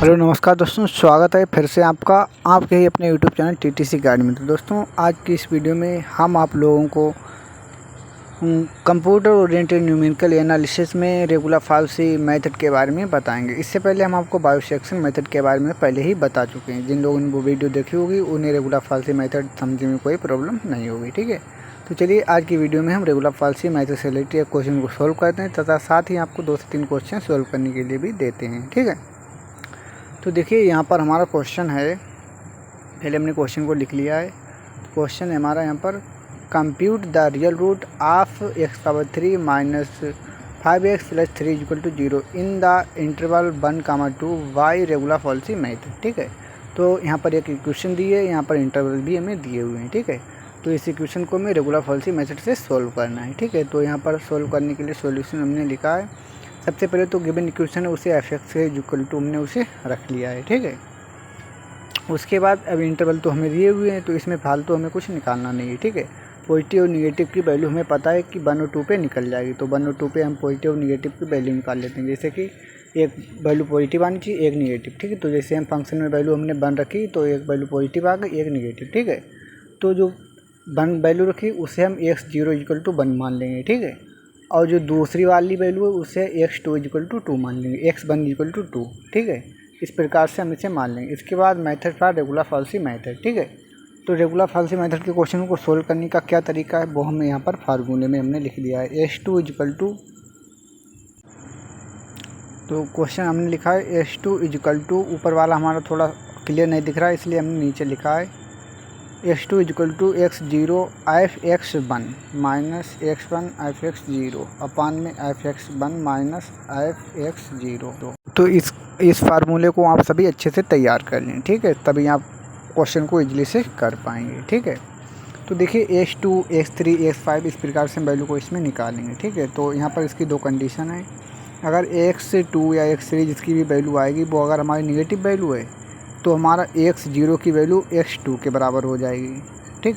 Hello नमस्कार दोस्तों, स्वागत है फिर से आपका आपके ही अपने यूट्यूब चैनल टीटीसी गाइड में। तो दोस्तों, आज की इस वीडियो में हम आप लोगों को कंप्यूटर ओरिएंटेड न्यूमेरिकल एनालिसिस में रेगुलर फाल्सी मेथड के बारे में बताएंगे। इससे पहले हम आपको बायोसेक्शन मेथड के बारे में पहले ही बता चुके हैं। जिन लोगों ने वो वीडियो देखी होगी उन्हें रेगुलर फाल्सी मेथड समझने में कोई प्रॉब्लम नहीं होगी। ठीक है, तो चलिए आज की वीडियो में हम रेगुलर फाल्सी मेथड से रिलेटेड एक क्वेश्चन को सोल्व करते हैं तथा साथ ही आपको 2 से 3 क्वेश्चन सोल्व करने के लिए भी देते हैं। ठीक है, तो देखिए यहाँ पर हमारा क्वेश्चन है, पहले हमने क्वेश्चन को लिख लिया है। तो क्वेश्चन है हमारा यहाँ पर, compute the real root of x³ minus 5x plus 3 = 0 in the interval 1, 2 by regular falsi method. ठीक है, तो यहाँ पर एक इक्वेशन दी है, यहाँ पर इंटरवल भी हमें दिए हुए हैं। ठीक है, तो इस इक्वेशन को हमें रेगुलर फाल्सी मेथड से सोल्व करना है। ठीक है, तो यहाँ पर सोल्व करने के लिए सॉल्यूशन हमने लिखा है। सबसे पहले तो गिवन इक्वेशन है उसे f(x) = हमने उसे रख लिया है। ठीक है, उसके बाद अब इंटरवल तो हमें दिए हुए हैं, तो इसमें फालतू हमें कुछ निकालना नहीं है। ठीक है, पॉजिटिव और निगेटिव की वैल्यू हमें पता है कि 1 और 2 पे निकल जाएगी, तो 1 और 2 पे हम पॉजिटिव और निगेटिव की वैल्यू निकाल लेते हैं। जैसे कि एक वैल्यू पॉजिटिव आनी चाहिए, एक निगेटिव। ठीक है, तो जैसे हम फंक्शन में वैल्यू हमने 1 रखी तो एक वैल्यू पॉजिटिव आ गई, एक निगेटिव। ठीक है, तो जो 1 वैल्यू रखी उसे हम x0 = 1 मान लेंगे। ठीक है, और जो दूसरी वाली वैल्यू है उसे x2 = 2 मान लेंगे, x1 = 2। ठीक है, इस प्रकार से हम इसे मान लेंगे। इसके बाद मेथड था रेगुलर फाल्सी मेथड। ठीक है, तो रेगुलर फाल्सी मेथड के क्वेश्चन को सोल्व करने का क्या तरीका है वो हमें यहाँ पर फार्मूले में हमने लिख दिया है। x2 = तो क्वेश्चन हमने लिखा है x2 = ऊपर वाला हमारा थोड़ा क्लियर नहीं दिख रहा है इसलिए हमने नीचे लिखा है x2 = x0 f(x1) minus x1 f(x0) अपान में f(x1) माइनस f(x0). तो इस फार्मूले को आप सभी अच्छे से तैयार कर लें। ठीक है, तभी आप क्वेश्चन को इजीली से कर पाएंगे। ठीक है, तो देखिए x2 x3 x5 इस प्रकार से हम वैल्यू को इसमें निकालेंगे। ठीक है, तो यहाँ पर इसकी 2 कंडीशन है। अगर x2 या x3 जिसकी भी वैल्यू आएगी वो अगर हमारी निगेटिव वैल्यू है तो हमारा x0 की वैल्यू x2 के बराबर हो जाएगी। ठीक,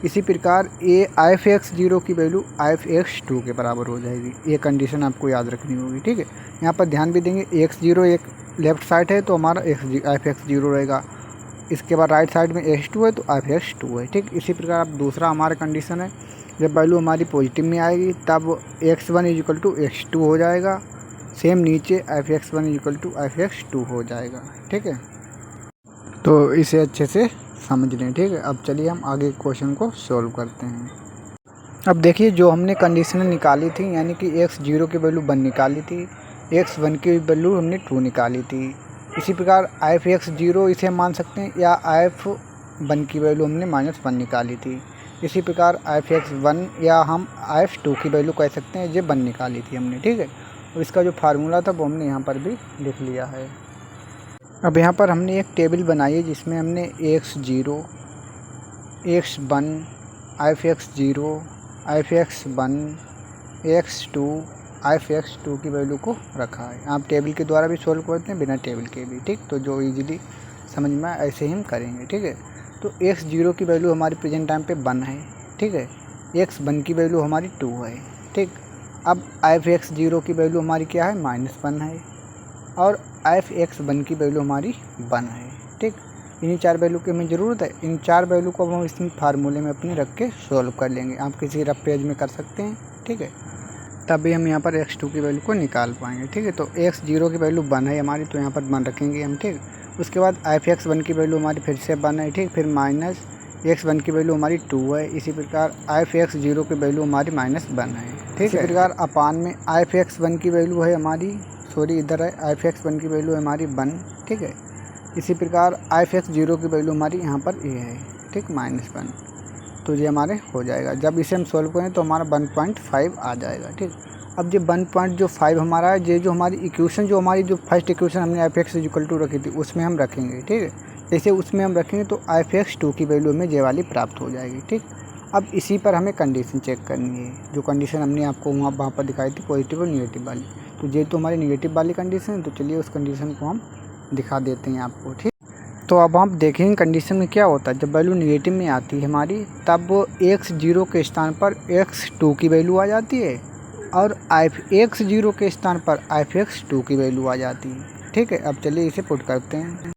इसी प्रकार f(x0) की वैल्यू f(x2) के बराबर हो जाएगी। ये कंडीशन आपको याद रखनी होगी। ठीक है, यहाँ पर ध्यान भी देंगे, x0 एक लेफ़्ट साइड है तो हमारा f(x0) रहेगा, इसके बाद राइट साइड में x2 है तो f(x2) है। ठीक, इसी प्रकार अब दूसरा हमारा कंडीशन है, जब वैल्यू हमारी पॉजिटिव में आएगी तब x1 = x2 हो जाएगा, सेम नीचे f(x1) = f(x2) हो जाएगा। ठीक है, तो इसे अच्छे से समझ लें। ठीक है, अब चलिए हम आगे क्वेश्चन को सॉल्व करते हैं। अब देखिए जो हमने कंडीशन निकाली थी, यानी कि x0 की वैल्यू 1 निकाली थी, x1 की वैल्यू हमने 2 निकाली थी। इसी प्रकार f(x0) इसे हम मान सकते हैं, या f1 की वैल्यू हमने -1 निकाली थी। इसी प्रकार f(x1) या हम f2 की वैल्यू कह सकते हैं, ये 1 निकाली थी हमने। ठीक है, और इसका जो फार्मूला था वो हमने यहाँ पर भी लिख लिया है। अब यहाँ पर हमने एक टेबल बनाई है जिसमें हमने x0 x1 f(x0) f(x1) x2 f(x2) की वैल्यू को रखा है। आप टेबल के द्वारा भी सोल्व करते हैं, बिना टेबल के भी। ठीक, तो जो इजीली समझ में आए ऐसे ही हम करेंगे। ठीक है, तो x0 की वैल्यू हमारी प्रेजेंट टाइम पे 1 है। ठीक है, x1 की वैल्यू हमारी 2 है। ठीक, अब f(x0) की वैल्यू हमारी क्या है, -1 है, और f(x1) की वैल्यू हमारी 1 है। ठीक, इन्हीं 4 वैल्यू की हमें ज़रूरत है। इन 4 वैल्यू को हम इस फार्मूले में अपने रख के सॉल्व कर लेंगे। आप किसी रफ पेज में कर सकते हैं। ठीक है, तभी हम यहाँ पर x2 की वैल्यू को निकाल पाएंगे। ठीक है, तो x0 की वैल्यू 1 है हमारी, तो यहाँ पर 1 रखेंगे हम। ठीक, उसके बाद f(x1) की वैल्यू हमारी फिर से 1 है। ठीक, फिर माइनस x1 की वैल्यू हमारी 2 है। इसी प्रकार f(x0) की वैल्यू हमारी -1 है। ठीक, इसी प्रकार अपान में f(x1) की वैल्यू है हमारी, सॉरी इधर है, f(x1) की वैल्यू है हमारी 1। ठीक है, इसी प्रकार f(x0) की वैल्यू हमारी यहाँ पर ये है। ठीक, -1, तो ये हमारे हो जाएगा। जब इसे हम सोल्व करें तो हमारा 1.5 आ जाएगा। ठीक, अब ये 1.5 हमारा है, ये जो हमारी इक्वेशन, जो हमारी जो फर्स्ट इक्वेशन हमने f(x) रखी थी उसमें हम रखेंगे। ठीक है, जैसे उसमें हम रखेंगे तो f(x2) की वैल्यू हमें ये वाली प्राप्त हो जाएगी। ठीक, अब इसी पर हमें कंडीशन चेक करनी है, जो कंडीशन हमने आपको वहाँ पर दिखाई थी पॉजिटिव और निगेटिव वाली। तो ये तो हमारी निगेटिव वाली कंडीशन है, तो चलिए उस कंडीशन को हम दिखा देते हैं आपको। ठीक, तो अब हम देखेंगे कंडीशन में क्या होता है। जब वैल्यू निगेटिव में आती है हमारी, तब x0 के स्थान पर x2 की वैल्यू आ जाती है, और f(x0) के स्थान पर f(x2) की वैल्यू आ जाती है। ठीक है। अब चलिए इसे पुट करते हैं।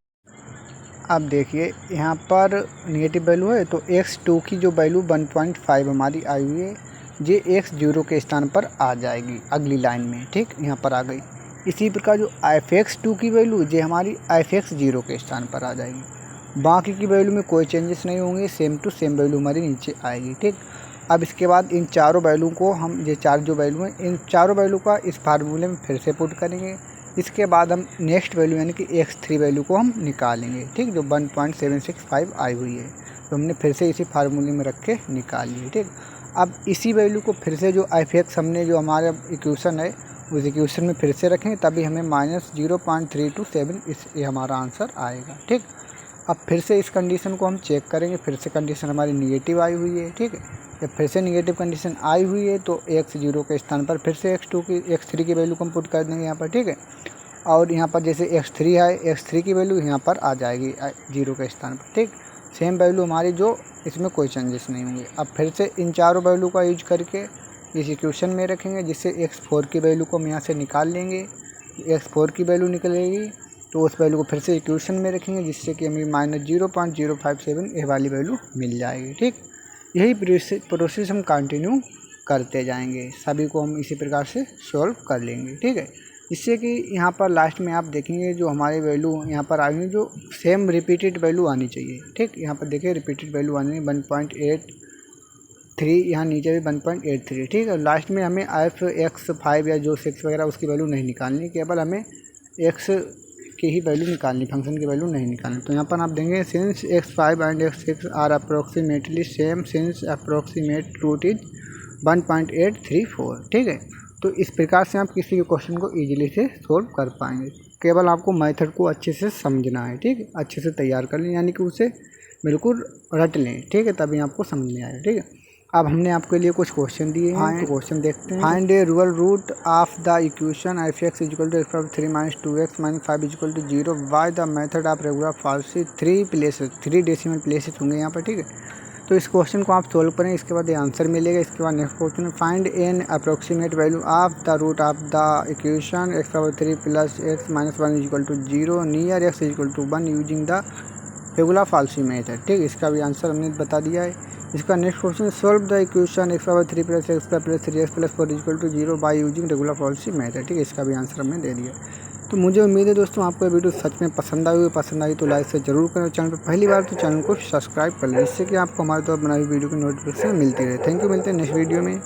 अब देखिए यहाँ पर नेगेटिव वैल्यू है तो x2 की जो वैल्यू 1.5 हमारी आई हुई है, ये x0 के स्थान पर आ जाएगी अगली लाइन में, ठीक, यहाँ पर आ गई। इसी प्रकार जो f(x2) की वैल्यू ये हमारी f(x0) के स्थान पर आ जाएगी। बाकी की वैल्यू में कोई चेंजेस नहीं होंगे, सेम टू सेम वैल्यू हमारी नीचे आएगी, ठीक। अब इसके बाद इन चारों वैल्यू को हम, ये चार जो वैल्यू हैं, इन चारों वैल्यू का इस फार्मूले में फिर से पुट करेंगे। इसके बाद हम नेक्स्ट वैल्यू यानी कि x3 वैल्यू को हम निकालेंगे, ठीक, जो 1.765 आई हुई है, तो हमने फिर से इसी फार्मूले में रख के निकाल ली, ठीक। अब इसी वैल्यू को फिर से जो f(x) हमने जो हमारा इक्वेशन है उस इक्वेशन में फिर से रखेंगे, तभी हमें -0.327 ये हमारा आंसर आएगा, ठीक। अब फिर से इस कंडीशन को हम चेक करेंगे, फिर से कंडीशन हमारी निगेटिव आई हुई है, ठीक है। जब फिर से निगेटिव कंडीशन आई हुई है तो x0 के स्थान पर फिर से x3 की वैल्यू को हम पुट कर देंगे यहाँ पर, ठीक है। और यहाँ पर जैसे x3 है, x3 की वैल्यू यहाँ पर आ जाएगी 0 के स्थान पर, ठीक। सेम वैल्यू हमारी, जो इसमें कोई चेंजेस नहीं होंगे। अब फिर से इन चारों वैल्यू का यूज करके इस इक्वेशन में रखेंगे, जिससे x4 की वैल्यू को हम यहाँ से निकाल लेंगे। x4 की वैल्यू निकलेगी तो उस वैल्यू को फिर से इक्वेशन में रखेंगे, जिससे कि हमें -0.057 ये वाली वैल्यू मिल जाएगी, ठीक। यही प्रोसेस हम कंटिन्यू करते जाएंगे, सभी को हम इसी प्रकार से सॉल्व कर लेंगे, ठीक है। जिससे कि यहाँ पर लास्ट में आप देखेंगे जो हमारी वैल्यू यहाँ पर आएंगी, जो सेम रिपीटेड वैल्यू आनी चाहिए, ठीक। यहाँ पर देखिए रिपीटेड वैल्यू आनी है 1.83, यहाँ नीचे भी 1.83, ठीक है। लास्ट में हमें f(x5) या जो 6 वगैरह उसकी वैल्यू नहीं निकालनी, केवल हमें x की ही वैल्यू निकालनी, फंक्शन की वैल्यू नहीं निकालनी। तो यहाँ पर आप देंगे since x5 and x6 are approximately same, since approximate root is 1.834, ठीक है। तो इस प्रकार से आप किसी भी क्वेश्चन को ईजिली से सोल्व कर पाएंगे। केवल आपको मेथड को अच्छे से समझना है, ठीक है, अच्छे से तैयार कर लें, यानी कि उसे बिल्कुल रट लें, ठीक है, तभी आपको समझ में आएगा, ठीक है। अब हमने आपके लिए कुछ क्वेश्चन दिए हैं, तो क्वेश्चन देखते हैं। Find a real root of the equation f(x) = x3 - 2x - 5 = 0 by the method of regular falsi 3 decimal places होंगे यहाँ पर, ठीक है। तो इस क्वेश्चन को आप सोल्व करें, इसके बाद ये आंसर मिलेगा। इसके बाद next question, find an approximate value of the root of the equation x3 + x - 1 = 0 near x = 1 using the regular falsi method, ठीक। इसका भी आंसर हमने बता दिया है। इसका next question, solve the equation x3 + x² + 3x + 4 = 0 by using regular falsi method, ठीक है। इसका भी आंसर हमने दे दिया। तो मुझे उम्मीद है दोस्तों आपको ये वीडियो सच में पसंद आई तो लाइक से ज़रूर करें। चैनल पर पहली बार तो चैनल को सब्सक्राइब कर लें, जिससे कि आपको हमारे द्वारा बनाई वीडियो की नोटिफिकेशन मिलती रहे। थैंक यू, मिलते हैं नेक्स्ट वीडियो में।